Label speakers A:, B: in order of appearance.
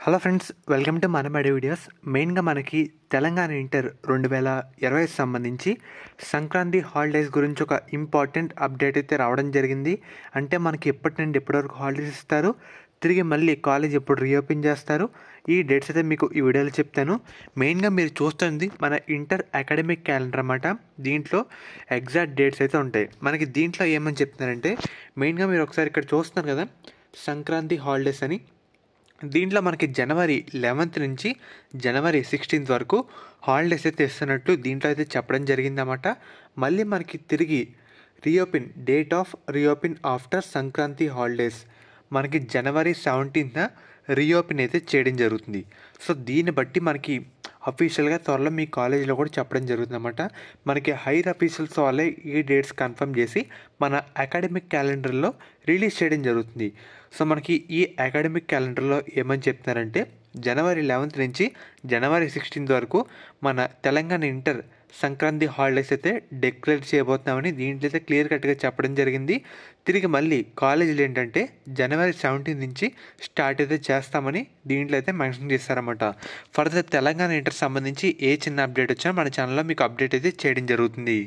A: Hello friends, welcome to Manabadi videos. మెయిన్గా మనకి Telangana inter 2020 సంబంధించి సంక్రాంతి హాలిడేస్ గురించి ఒక ఇంపార్టెంట్ అప్డేట్ అయితే రావడం జరిగింది. అంటే మనకి ఎప్పటి నుండి ఎప్పటివరకు హాలిడేస్ ఇస్తారు, తిరిగి మళ్ళీ కాలేజ్ ఎప్పుడు రీఓపెన్ చేస్తారు, ఈ డేట్స్ అయితే మీకు ఈ వీడియోలో చెప్తాను. మెయిన్గా మీరు చూస్తుంది మన ఇంటర్ అకాడమిక్ క్యాలెండర్ అన్నమాట. దీంట్లో ఎగ్జాక్ట్ డేట్స్ అయితే ఉంటాయి. మనకి దీంట్లో ఏమని చెప్తున్నారంటే, మెయిన్గా మీరు ఒకసారి ఇక్కడ చూస్తున్నారు కదా సంక్రాంతి హాలిడేస్ అని. దీంట్లో మనకి జనవరి 11th నుంచి జనవరి 16th వరకు హాలిడేస్ అయితే ఇస్తున్నట్టు దీంట్లో అయితే చెప్పడం జరిగిందన్నమాట. మళ్ళీ మనకి తిరిగి date of reopen after Sankranti holidays మనకి జనవరి 17th రీఓపెన్ అయితే చేయడం జరుగుతుంది. సో దీన్ని బట్టి మనకి అఫీషియల్గా త్వరలో మీ కాలేజీలో కూడా చెప్పడం జరుగుతుంది అన్నమాట. మనకి హైర్ అఫీషియల్స్ వాళ్ళే ఈ డేట్స్ కన్ఫర్మ్ చేసి మన అకాడమిక్ క్యాలెండర్లో రిలీజ్ చేయడం జరుగుతుంది. సో మనకి ఈ అకాడమిక్ క్యాలెండర్లో ఏమని చెప్తున్నారంటే, జనవరి 11th నుంచి జనవరి 16th వరకు మన తెలంగాణ ఇంటర్ సంక్రాంతి హాలిడేస్ అయితే డిక్లేర్ చేయబోతున్నామని దీంట్లో అయితే క్లియర్ కట్గా చెప్పడం జరిగింది. తిరిగి మళ్ళీ కాలేజీలు ఏంటంటే జనవరి 17th నుంచి స్టార్ట్ అయితే చేస్తామని దీంట్లో అయితే మెన్షన్ చేస్తారన్నమాట. ఫర్దర్ తెలంగాణ ఇంటర్ సంబంధించి ఏ చిన్న అప్డేట్ వచ్చినా మన ఛానల్లో మీకు అప్డేట్ అయితే చేయడం జరుగుతుంది.